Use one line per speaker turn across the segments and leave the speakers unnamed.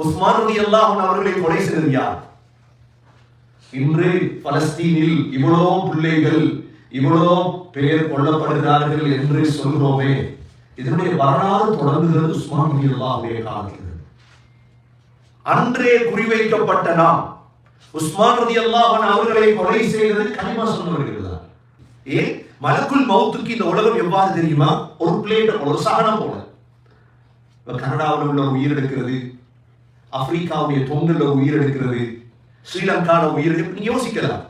உஸ்மான் ரலியல்லாஹு அன்ஹு அவர்களை கொலை செய்தது யார்? இன்று பலஸ்தீனில் இவ்வளோ பிள்ளைகள் இவ்வளோ பேர் கொல்லப்படுகிறார்கள் என்று சொல்கிறோமே, இதனுடைய வரலாறு தொடங்குகிறது உஸ்மான் ரலியல்லாஹுடைய காலத்தில். அன்றே குறிவைக்கப்பட்ட நாம் உஸ்மான் ரலியல்லாஹு அன்ஹு அவர்களை கொலை செய்தது கலிமா சொன்னவர்கள் தான். ஏன்? மலக்குல் மௌத்துக்கு இந்த உலகம் எவ்வாறு தெரியுமா? ஒரு பிளேட், ஒரு சாணம் போல. கனடாவில் உள்ள உயிர் எடுக்கிறது, ஆப்பிரிக்காவுடைய தொங்கல்ல உயிர் எடுக்கிறது, ஸ்ரீலங்காவில் உயிர் எடுக்க யோசிக்கலாம்.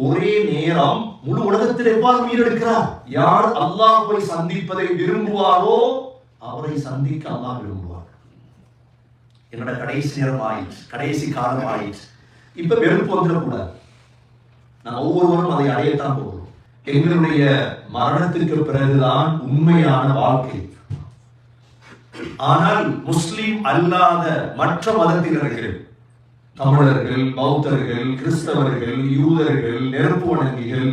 ஒரே நேரம் முழு உலகத்தில் எவ்வாறு உயிர் எடுக்கிறார்? யார் அல்லாஹ்வை சந்திப்பதை விரும்புவாரோ அவரை சந்திக்க அல்லாஹ் விரும்புவார். என்னோட கடைசி நேரம் ஆயிடுச்சு, கடைசி காலம் ஆயிடுச்சு, இப்ப வெறுப்பு வந்துடக்கூடாது. நான் ஒவ்வொருவரும் அதை அடையத்தான் போகிறோம். எங்களுடைய மரணத்திற்கு பிறகுதான் உண்மையான வாழ்க்கை. ஆனால் முஸ்லிம் அல்லாத மற்ற மதத்தினர்கள், தமிழர்கள், பௌத்தர்கள், கிறிஸ்தவர்கள், யூதர்கள், நெருப்பு வணங்கிகள்,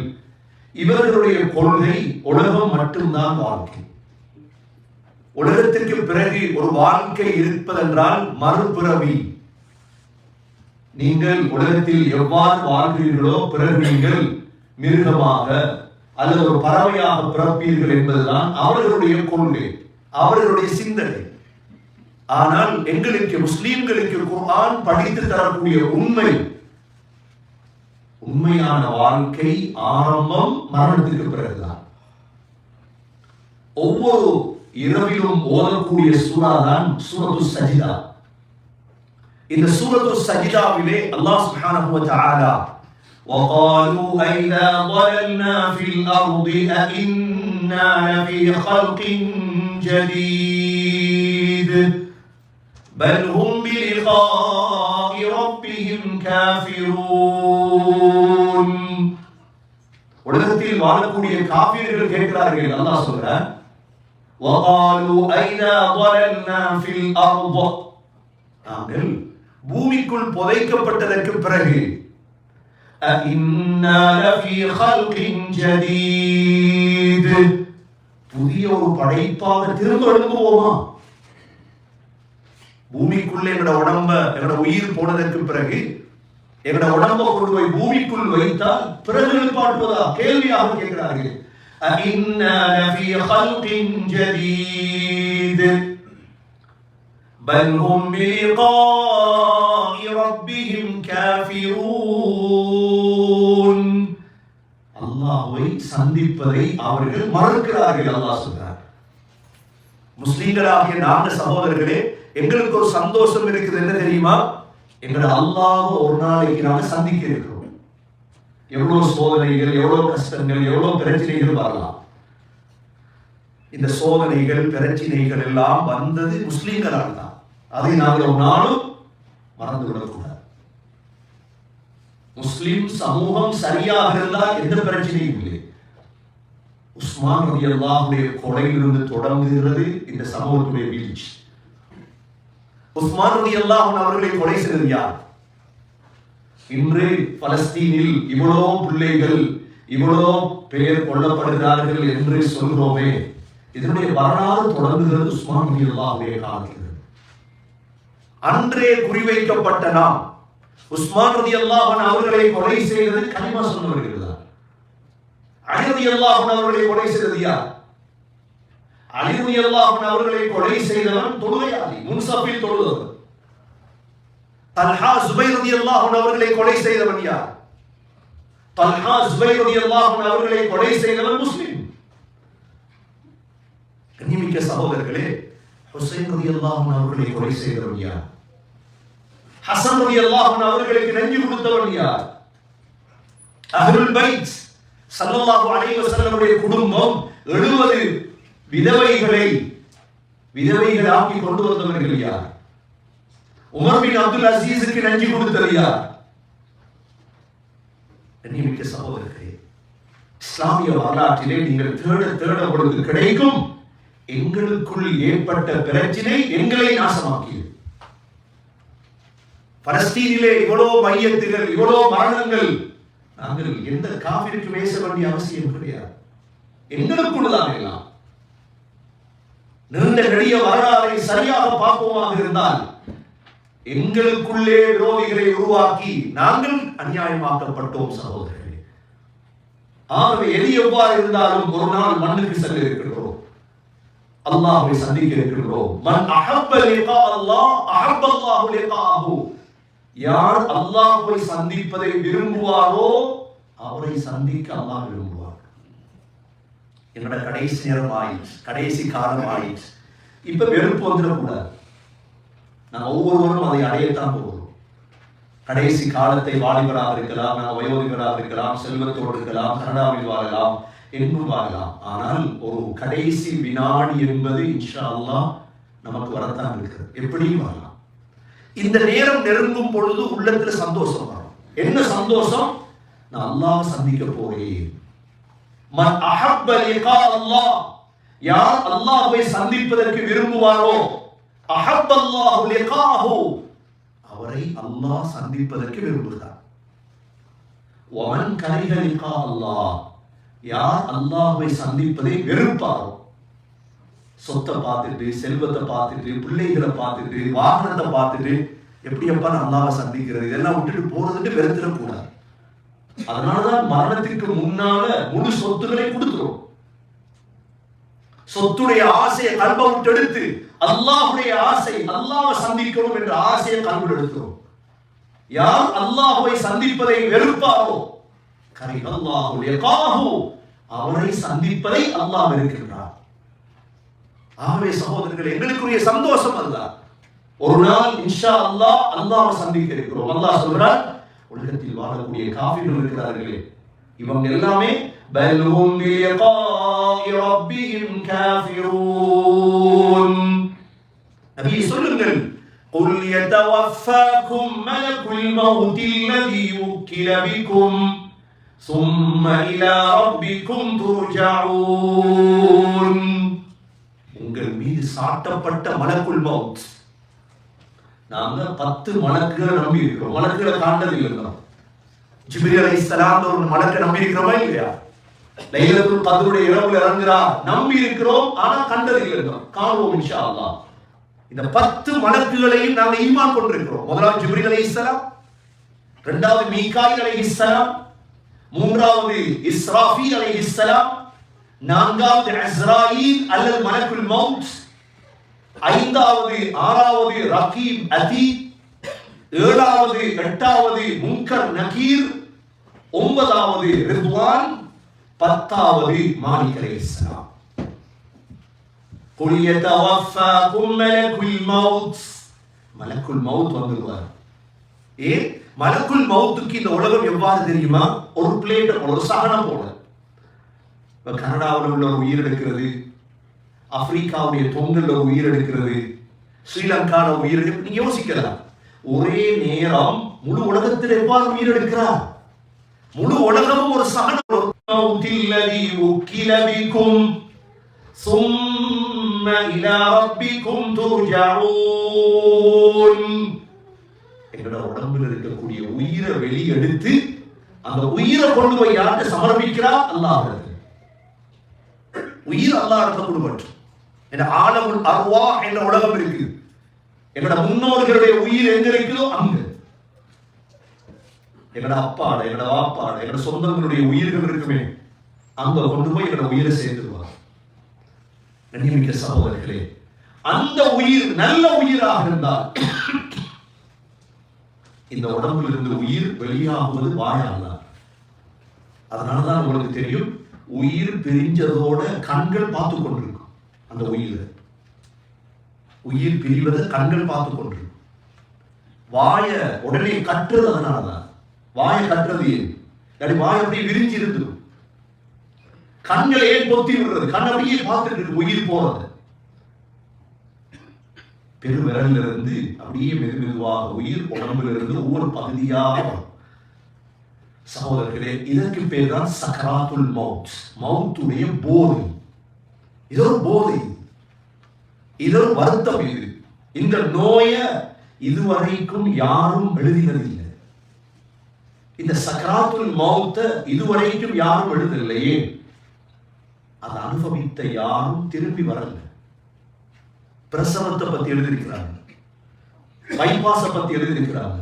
இவர்களுடைய கொள்கை உலகம் மட்டும்தான் வாழ்க்கை. உலகத்திற்கு பிறகு ஒரு வாழ்க்கை இருப்பதென்றால் மறுபிறவி. நீங்கள் உலகத்தில் எவ்வாறு வாழ்கிறீர்களோ பிறகு நீங்கள் மிருகமாக அல்லது ஒரு பறவையாக பிறப்பீர்கள் என்பதுதான் அவர்களுடைய கொள்கை, அவர்களுடைய சிந்தனை. ஆனால் எங்களுக்கு முஸ்லிம்களுக்கு குர்ஆன் படித்து தரக்கூடிய உண்மையான வாழ்க்கை ஆரம்பம் மரணத்திற்கு பிறகுதான். ஒவ்வொரு இரவிலும் ஓதக்கூடிய சூரா தான் சூரத்து சஜிதா. இந்த சூரத்து சஜிதாவிலே அல்லாஹ் சுப்ஹானஹு வ தஆலா وَقَالُوا أَإِذَا ضَلَلْنَا فِي الْأَرْضِ أَإِنَّا لَفِي خَلْقٍ جَدِيدٍ بَلْ هُمْ بِلِقَاءِ رَبِّهِمْ كَافِرُونَ. உலகத்தில் வாழக்கூடிய காஃபிர்கள் கேட்கிறார்கள், அல்லாஹ் சொல்றார், وَقَالُوا أَإِذَا ضَلَلْنَا فِي الْأَرْضِ, நாங்கள் பூமிக்குள் புதைக்கப்பட்டதற்கு பிறகு أَإِنَّا لَفِي خَلْقٍ جَدِيدٍ, புதிய ஒரு படைப்பாக திரும்ப எழும்புவோமா? பூமிக்குள்ளே எங்களோட உயிர் போனதற்கு பிறகு எங்களோட உடம்பை கொண்டு போய் பூமிக்குள் வைத்தால் பிறகு எழுப்பாட்டுவதா? கேள்வியாக கேட்கிறார்கள். أَإِنَّا لَفِي خَلْقٍ جَدِيدٍ بَلْ هُمْ بِلِقَاءِ رَبِّهِمْ كَافِرُونَ. அல்லாஹ்வை சந்திப்பதை அவர்கள் மறுக்கிறார்கள். அல்லாஹ் சொல்றார், முஸ்லிம்களாகிய நாங்கள் சகோதரர்களே, எங்களுக்கு ஒரு சந்தோஷம் இருக்குது. என்ன தெரியுமா? எங்களை அல்லாஹ் ஒரு நாளைக்கு நாங்கள் சந்திக்க இருக்கிறோம். எவ்வளவு சோதனைகள், எவ்வளவு கஷ்டங்கள், எவ்வளவு பிரச்சனைகள் வரலாம். இந்த சோதனைகள் பிரச்சனைகள் எல்லாம் வந்தது முஸ்லிம்களால் தான். அதை நாங்கள் ஒரு நாளும் மறந்து விடக்கூடாது. முஸ்லிம் சமூகம் சரியாக இருந்தால் எந்த பிரச்சனையும் இல்லை. உஸ்மான் ரலியல்லாஹுடைய கொலையிலிருந்து தொடங்குகிறது இந்த சமூகத்துடைய வீழ்ச்சி. உஸ்மான் ரலியல்லாஹு அன்ஹு அவர்களை கொலை செய்தது யார்? இன்று பலஸ்தீனில் இவ்வளோ பிள்ளைகள் இவ்வளோ பேர் கொல்லப்படுகிறார்கள் என்று சொல்கிறோமே, இதனுடைய வரலாறு தொடங்குகிறது உஸ்மான் ரலியல்லாஹுடைய காலத்தில். அன்றே குறிவைக்கப்பட்ட நாம் உஸ்மான் ரலியல்லாஹு அன்ஹு அவர்களை கொலை செய்தது கலிமா சொன்னவர்கள் தான். அலி ரலியல்லாஹு அன்ஹு அவர்களை கொலை செய்தது யார்? அலி ரலியல்லாஹு அன்ஹு அவர்களை கொலை செய்தவன் தொழுகையாளி, முன்சஃபில் தொழுதவன். தல்ஹா ஜுபைர் ரலியல்லாஹு அன்ஹு அவர்களை கொலை செய்தவன் யார்? தல்ஹா ஜுபைர் ரலியல்லாஹு அன்ஹு அவர்களை கொலை செய்தவன் முஸ்லிம். கண்ணியமிக்க சகோதரர்களே, ஹுசைன் ரலியல்லாஹு அன்ஹு அவர்களை கொலை செய்தவன் யார்? ஹசன் ரலியல்லாஹு அன்ஹு அவர்களுக்கு நெஞ்சு கொடுத்தவன் யார்? அஹ்லுல் பைத் ஸல்லல்லாஹு அலைஹி வஸல்லமுடைய குடும்பம் 70 விதவைகளாக்கி கொண்டு வந்தவர்கள் யார்? உமர் பின் அப்துல் அசீஸுக்கு நெஞ்சு கொடுத்தது யார்? கண்ணியமிக்க சகோதரர்களே, இஸ்லாமிய வரலாற்றிலே நீங்கள் தேட பொழுது கிடைக்கும் எங்களுக்குள் ஏற்பட்ட பிரச்சனை எங்களை நாசமாக்கியது. பலஸ்தீனிலே இவ்வளவு மையத்துகள், இவ்வளவு மரணங்கள், நாங்கள் எந்த காபிருக்கு பேச வேண்டிய அவசியம் கிடையாது. எங்களுக்குள்ளதான் எல்லாம். நீண்ட நெடிய வரலாறை சரியாக பார்ப்போமாக இருந்தால் எங்களுக்குள்ளே விரோதிகளை உருவாக்கி நாங்கள் அநியாயமாக்கப்பட்டோம் சகோதரர்களே. ஆகவே எது எவ்வாறு இருந்தாலும் ஒரு நாள் மண்ணுக்கு செல்ல இருக்கின்றோம், அல்லாஹ்வை சந்திக்க இருக்கின்றோம். மன் அஹப்ப லிகா அல்லாஹ் அஹப்ப அல்லாஹு லிகாஹு. யார் அல்லாஹ்வை சந்திப்பதை விரும்புவாரோ அவரை சந்திக்க அல்லாஹ் விரும்புவார். என்னோட கடைசி நேரம் ஆயிடுச்சு, கடைசி காலம் ஆயிடுச்சு, இப்ப வெறுப்பு வந்துடக்கூடாது. நாங்கள் ஒவ்வொருவரும் அதை அடையத்தான் போகிறோம். கடைசி காலத்தை வாலிபராக இருக்கலாம், நாங்கள் வயோதிபராக இருக்கலாம், செல்வத்தோடு இருக்கலாம், கனடாவில் வாழலாம், எங்கும் வாழலாம். ஆனால் ஒரு கடைசி வினாடி என்பது இன்ஷா அல்லாஹ் நமக்கு வரத்தான் இருக்கிறது. எப்படியும் வரலாம். இந்த நேரம் நெருங்கும் பொழுது உள்ளத்துல சந்தோஷம் வரும். என்ன சந்தோஷம்? நான் அல்லாஹ் சந்திக்க போறேன். மன் அஹப்ப லிகா அல்லாஹ். யார் அல்லாஹ்வை சந்திப்பதற்கு விரும்புவாரோ அஹப்ப அல்லாஹு லிகாஹு. அவரை அல்லாஹ் சந்திப்பதற்கு விரும்புகிறார். வமன் கரிஹ லிகா அல்லாஹ். யார் அல்லாஹ்வை சந்திப்பதை வெறுப்பாரோ, சொத்தை பார்த்துட்டு, செல்வத்தை பார்த்துட்டு, பிள்ளைகளை பார்த்துட்டு, வாகனத்தை பார்த்துட்டு, எப்படியப்பா நான் அல்லாஹ்வை சந்திக்கிறது, இதெல்லாம் விட்டுட்டு போறதுட்டு வெறுத்துடக்கூடாது. அதனாலதான் மரணத்திற்கு முன்னால முழு சொத்துக்களை கொடுத்துரும். சொத்துடைய ஆசையை கல்ப விட்டு எடுத்து அல்லாஹ்வுடைய ஆசை, அல்லாஹ்வை சந்திக்கணும் என்ற ஆசையை கல்ப எடுத்துரும். யார் அல்லாஹ்வை சந்திப்பதை வெறுப்பாரோ கரிஹல்லாஹு லிகாஹு. அவரை சந்திப்பதை அல்லாஹ் வெறுக்கின்றார். ஆகவே சகோதரர்களே, எங்களுக்குரிய சந்தோஷம் அதுதான். ஒரு நாள் இன்ஷா அல்லாஹ் அல்லாஹ்வை சந்திக்க இருக்கிறோம். அல்லாஹ் சொல்றார், உலகத்தில் வாழக்கூடிய காஃபிர்கள் இருக்கிறார்களே, இவங்க எல்லாமே பல்ஹும் பிலிகாஇ ரப்பிஹிம் காஃபிரூன். நபி சொல்லுங்கள், குல் யதவஃபாக்கும் மலக்குல் மௌத் அல்லதி வுக்கில பிக்கும் ثم إلى ربكم ترجعون. உங்கள் மீது சாட்டப்பட்ட மலக்குல் மௌத். நாங்க 10 மலக்குகளை நம்பி இருக்கிறோம். மலக்குகளை காண்டது இல்லைங்க. ஜிப்ரீல் அலைஹிஸ்ஸலாம் ஒரு மலக்கை நம்பி இருக்கிறோமா இல்லையா? லைலத்துல் கத்ருடைய இரவுல இறங்குறார், நம்பி இருக்கிறோம். ஆனா கண்டது இல்லைங்க. காணுவோம் இன்ஷா அல்லாஹ். இந்த 10 மலக்குகளையும் நாங்க ஈமான் கொண்டிருக்கிறோம். முதலாவது ஜிப்ரீல் அலைஹிஸ்ஸலாம், இரண்டாவது மீகாயில் அலைஹிஸ்ஸலாம், மூன்றாவது இஸ்ராஃபீல் அலைஹிஸ்ஸலாம், நான்காவது அஸ்ராயீல் அல்லது மலக்குல் மௌத், ஐந்தாவது ஆறாவது ரகீப் அதீத், ஏழாவது எட்டாவது முன்கர் நகீர், ஒன்பதாவது ரித்வான், 10வது மாலிக் அலைஹிஸ்ஸலாம். குல் யதவஃபாக்கும் மலக்குல் மௌத். மலக்குல் மௌத் வந்துருவார். மலக்குல் மௌத்துக்கு இந்த உலகம் எவ்வாறு தெரியுமா? ஒரு பிளேட், ஒரு சகனம் போல. கனடாவில் உள்ள ஒரு உயிர் எடுக்கிறது, ஆப்பிரிக்காவுடைய தொங்கல்ல ஒரு உயிர் எடுக்கிறது, ஸ்ரீலங்கால உயிர் எடுக்கிறது. நீங்க யோசிக்கலாம், ஒரே நேரம் முழு உலகத்தில் எவ்வாறு உயிர் எடுக்கிறார்? முழு உலகமும் ஒரு சகனம். எங்களோட உடம்பில் இருக்கக்கூடிய உயிரை வெளியெடுத்து அந்த உயிரை கொண்டு போய் யார்கிட்ட சமர்ப்பிக்கிறார்? அல்லாஹ். உயிர் அல்லாஹ் கொடுப்பட்டு. ஆலமுல் அர்வாஹ் என்ற உலகம் இருக்கு. எங்களோட முன்னோர்களுடைய உயிர் எங்க இருக்குதோ அங்க. எங்களோட அப்பாட, எங்களோட வாப்பாட, எங்களோட சொந்தங்களுடைய உயிர்கள் இருக்குமே, அங்க கொண்டு போய் எங்களோட உயிரை சேர்த்துருவாங்க. கண்ணியமிக்க சகோதரர்களே, அந்த உயிர் நல்ல உயிராக இருந்தால் இந்த உடம்புல இருந்து உயிர் வெளியாகுவது வாயால. அதனாலதான் உங்களுக்கு தெரியும், உயிர் பிரிஞ்சதோட கண்கள் பார்த்து கொண்டிருக்கும். அந்த உயிர் பிரிவதை கண்கள் பார்த்து கொண்டிருக்கும். வாய உடனே கட்டுறது அதனாலதான். வாய கட்டுறது ஏன்? வாய் அப்படியே விரிஞ்சு இருந்துடும். கண்களை ஏன் பொத்தி விடுறது? கண் அப்படியே பார்த்துட்டு இருக்கு உயிர் போறது. பெருவிரல்ல இருந்து அப்படியே மெது மெதுவாக உயிர் உடம்புல இருந்து ஒவ்வொரு பகுதியாக வரும். சகோதரர்களே, இதற்கு பேர் தான் சக்ராத்துல் மௌத். மௌத்துடைய போதை. இது ஒரு போதை, இது ஒரு வருத்தம். இந்த நோயை இதுவரைக்கும் யாரும் எழுதினதில்லை. இந்த சக்ராத்துல் மௌத்த இதுவரைக்கும் யாரும் எழுதலையே. அதை அனுபவித்த யாரும் திரும்பி வரல. பிரசவத்தை பத்தி எழுதியிருக்கிறாங்க. பைபாஸ பத்தி எழுதியிருக்கிறாங்க.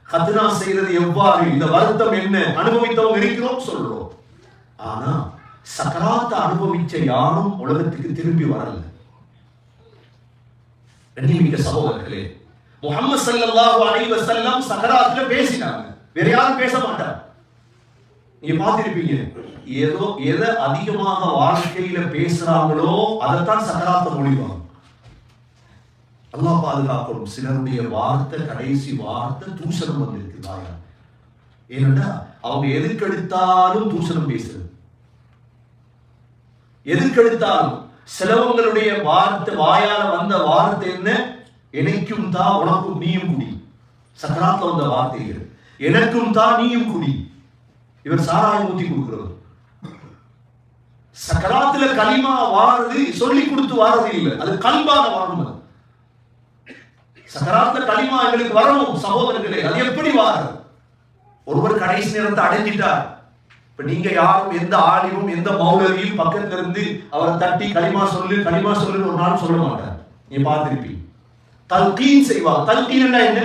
கத்னா செய்யறது எவ்வாறு, இந்த வருத்தம் என்ன அனுபவித்தவங்க இருக்கிறோம் சொல்றோம். ஆனா சக்கராத்த அனுபவிச்ச யாரும் உலகத்துக்கு திரும்பி வரல. கண்ணியமிக்க சகோதரர்களே, முஹம்மது ஸல்லல்லாஹு அலைஹி வஸல்லம் சக்கராத்துல பேசினாங்க, வேற யாரும் பேச மாட்டாங்க. நீங்க பார்த்திருப்பீங்க, ஏதோ எதை அதிகமாக வாழ்க்கையில பேசுறாங்களோ அதைத்தான் சக்கராத்த மொழிவாங்க. அல்லாஹ் பாதுகாக்கணும். சிலருடைய வார்த்தை, கடைசி வார்த்தை தூஷணம் வந்திருக்கு வாயா. ஏன்னா அவங்க எதுக்கெடுத்தாலும் தூஷணம் பேசுறது, எதுக்கெடுத்தாலும். சிலவங்களுடைய வார்த்தை, வாயால வந்த வார்த்தை என்ன, எனக்கும் தான் உனக்கும் நீயும் குடி. சக்கராத்துல வந்த வார்த்தைகள், எனக்கும் தான் நீயும் குடி. இவர் சாராயம் ஊத்தி கொடுக்கிறது. சக்கராத்துல கலிமா வாரது சொல்லி கொடுத்து வாரது இல்லை, அது கல்பான வரணும். சக்கராத்துல கலிமா எங்களுக்கு வரணும் சகோதரர்களே. அது எப்படி வாரது? ஒருவர் கடைசி நேரத்தை அடைஞ்சிட்டார். இப்ப நீங்க யாரும் எந்த ஆலிமும் எந்த மௌலவியும் பக்கத்துல இருந்து அவரை தட்டி கலிமா சொல்லு கலிமா சொல்லு ஒரு நாள் சொல்ல மாட்டார். நீ பார்த்திருப்பீங்க. தல்கீன் செய்வார். தல்கீன் என்ன?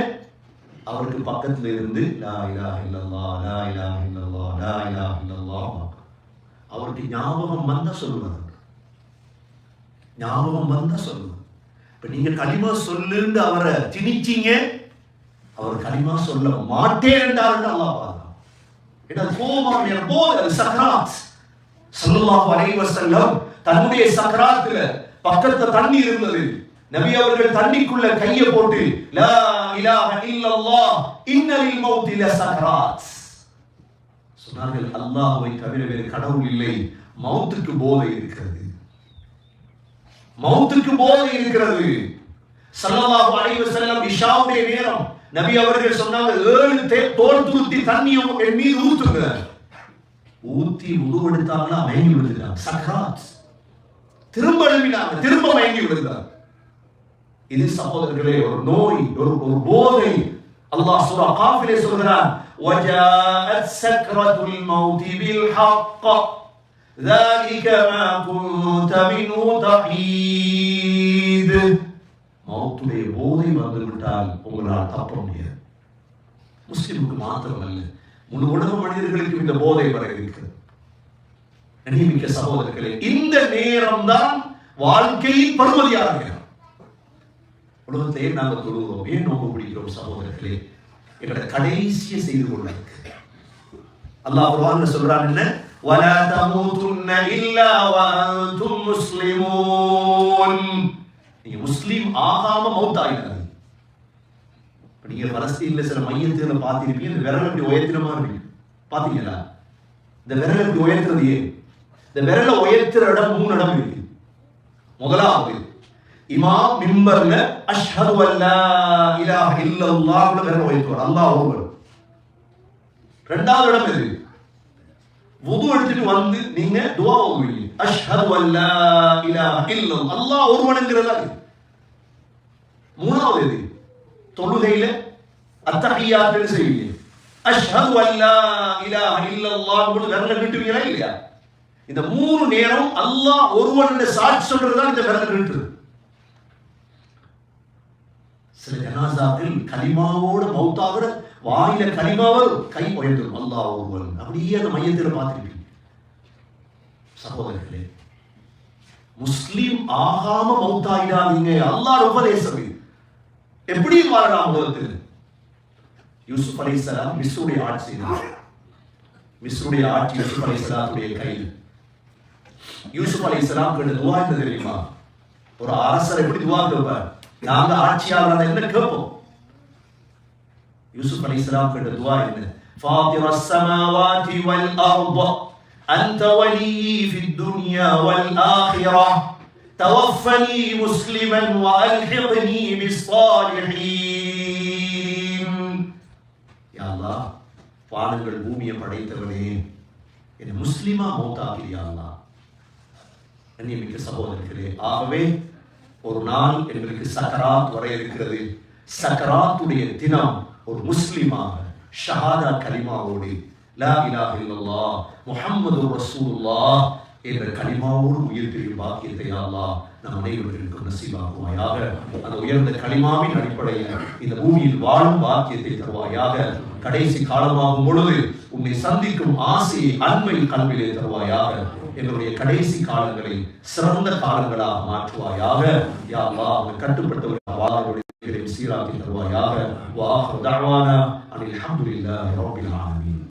அவருக்கு பக்கத்துல இருந்து லா இலாஹ இல்லல்லாஹ் லா இலாஹ இல்லல்லாஹ் லா இலாஹ இல்லல்லாஹ், அவருக்கு ஞாபகம் வந்தா சொல்லுவாங்க, ஞாபகம் வந்தா சொல்லுவாங்க. இப்ப நீங்க கலிமா சொல்லுன்னு அவரை திணிச்சீங்க, அவர் கலிமா சொல்ல மாட்டேன் என்றார். அல்லாஹ் பாருங்க, கோபமான போது சக்கராத். ஸல்லல்லாஹு அலைஹி வஸல்லம் தன்னுடைய சக்கராத்துல பக்கத்துல தண்ணி இருந்தது. நபி அவர்கள் தண்ணிக்குள்ள கையை போட்டு லா இலாஹ இல்லல்லாஹ் இன்னலில் மௌத்தி லசக்கராத் சொன்னார்கள். அல்லாஹ்வை தவிர வேறு கடவுள் இல்லை, மௌத்துக்கு போதை இருக்கிறது, மௌத்துக்கு போதை இருக்கிறது. ஸல்லல்லாஹு அலைஹி வஸல்லம் இஷாவுடைய நேரம் நபி அவர்கள் சொன்னாங்க, 7 தோல் துருத்தி தண்ணியை என் மீது ஊத்துங்க. ஊத்தி உருவெடுத்தாங்களா, மயங்கி விழுந்தாங்க. சக்கராத். திரும்ப எழுப்பினாங்க, திரும்ப மயங்கி விழுந்தாங்க. இது சகோதரர்களே ஒரு நோய், ஒரு போதை. அல்லாஹ் சூரா காஃபிலே சொல்கிறான், وَجَاءَتْ سَكْرَةُ الْمَوْتِ بِالْحَقِّ ذَلِكَ مَا كُنْتَ مِنْهُ تَحِيدُ. மௌத்துடைய போதை வந்துவிட்டால் உங்களால் தப்ப முடியாது. முஸ்லிமுக்கு மாத்திரமல்ல, முழு உலக மனிதர்களுக்கு இந்த போதை வர இருக்கிறது. கண்ணியமிக்க சகோதரர்களே, இந்த நேரம் தான் வாழ்க்கையில் பருமதியாக இருக்கிறோம். உலகத்திலே நாங்கள் தொழுகிறோம், ஏன் நோக்கு பிடிக்கிறோம் சகோதரர்களே? எங்களோட கடைசியை செய்து கொள்ள அல்லாஹ் குர்ஆன்ல சொல்றான் என்ன, وَلَا تَمُوتُنَّ إِلَّا وَأَنْتُمْ مُسْلِمُونَ. நீங்க முஸ்லிம் ஆகாம மௌத்தாயிடாது. நீங்க பலஸ்தீன்ல சில மையத்துல பார்த்திருப்பீங்க, இந்த விரல் இப்படி உயர்த்தின மாதிரி இருக்கு, பாத்தீங்களா? இந்த விரல் இப்படி உயர்த்துறது ஏன்? இந்த விரலை உயர்த்துற இடம் 3 இடம் இருக்கு. முதலாவது இமாம் மிம்பர்ல அஷ்ஹது அல்லா இலாஹ இல்லல்லாஹ் விரல் உயர்த்துவார், அல்லாஹ் ஒருவர். இரண்டாவது இடம் எது? வுது எடுத்துட்டு வந்து நீங்க துஆ ஓதுவீங்க, அஷ்ஹது அல்லா இலாஹ இல்லல்லாஹ் அல்லாஹ் ஒருவன்ங்கிறதா. மூணாவது எது? தொழுகையில அத்தஹியாத்துன்னு செய்வீங்க, அஷ்ஹது அல்லா இலாஹ இல்லல்லாஹ் விரல நீட்டுவீங்களா இல்லையா? இந்த 3 நேரம் அல்லாஹ் ஒருவன் சாட்சி சொல்றதுதான் இந்த விரல நீட்டுறது. சில ஜனாசாக்கள் கலிமாவோட மௌத்தாகிற, வாயில கலிமாவர் கை உயர்த்தும், அல்லாஹ் ஒருவன். அப்படியே அந்த மையத்தில் பார்த்திருப்பீங்க. சகோதரர்களே, முஸ்லிம் ஆகாம மௌத்தாயிடாதீங்க, அல்லாஹ் உபதேசம். எப்படி வாழலாம் உலகத்தில்? யூசுப் அலைஹிஸ்ஸலாம் மிஸ்ருடைய ஆட்சி செய்தார். மிஸ்ருடைய ஆட்சி யூசுப் அலைஹிஸ்ஸலாமுடைய கையில். யூசுப் அலைஹிஸ்ஸலாம் கேட்ட துஆ என்ன தெரியுமா? ஒரு அரசர் எப்படி துஆ கேட்பார்? நாங்க ஆட்சியாளர் என்ன கேட்போம்? யூசுப் அலைஹிஸ்ஸலாம் கேட்ட துஆ என்ன? ஃபாத்திரஸ் ஸமாவாதி வல் அர்ض அன்த வலியி ஃபித் துன்யா வல் ஆখিরাহ தவஃபனி முஸ்லிமன் வ அல்ஹிக்னி பிஸ்ஸாலிஹீன். யா அல்லாஹ், வானங்கள் பூமியை படைத்தவனே, என்னை முஸ்லிமா மௌத்தாக்கி யா அல்லாஹ். கண்ணியமிக்க சகோதரர்களே, ஆகவே ஒரு நாள் எங்களுக்கு சக்கராத் வர இருக்கிறது. சக்கராத்துடைய தினம் ஒரு முஸ்லிமாக ஷஹாதா கலிமாவோடு லா இலாஹ இல்லல்லாஹ் முஹம்மது ரசூலுல்லாஹ் என்ற கலிமாவோடு உயிர் பிரியும் பாக்கியத்தை அல்லாஹ் நம் அனைவர்களுக்கும் நசீபாக்குவாயாக. அந்த உயர்ந்த கலிமாவின் அடிப்படையில் இந்த பூமியில் வாழும் பாக்கியத்தை தருவாயாக. கடைசி காலமாகும் பொழுது உன்னை சந்திக்கும் ஆசையை அண்மையில் கல்வியிலே தருவாயாக. எங்களுடைய கடைசி காலங்களை சிறந்த காலங்களாக மாற்றுவாயாக. யா அல்லாஹ் அவன் கட்டுப்பட்டவர்கள் வாழ்வுடைய சீராக்கி தருவாயாக. வா ஆகிரு தஅவானா அனில் ஹம்துலில்லாஹி ரப்பில் ஆலமீன்.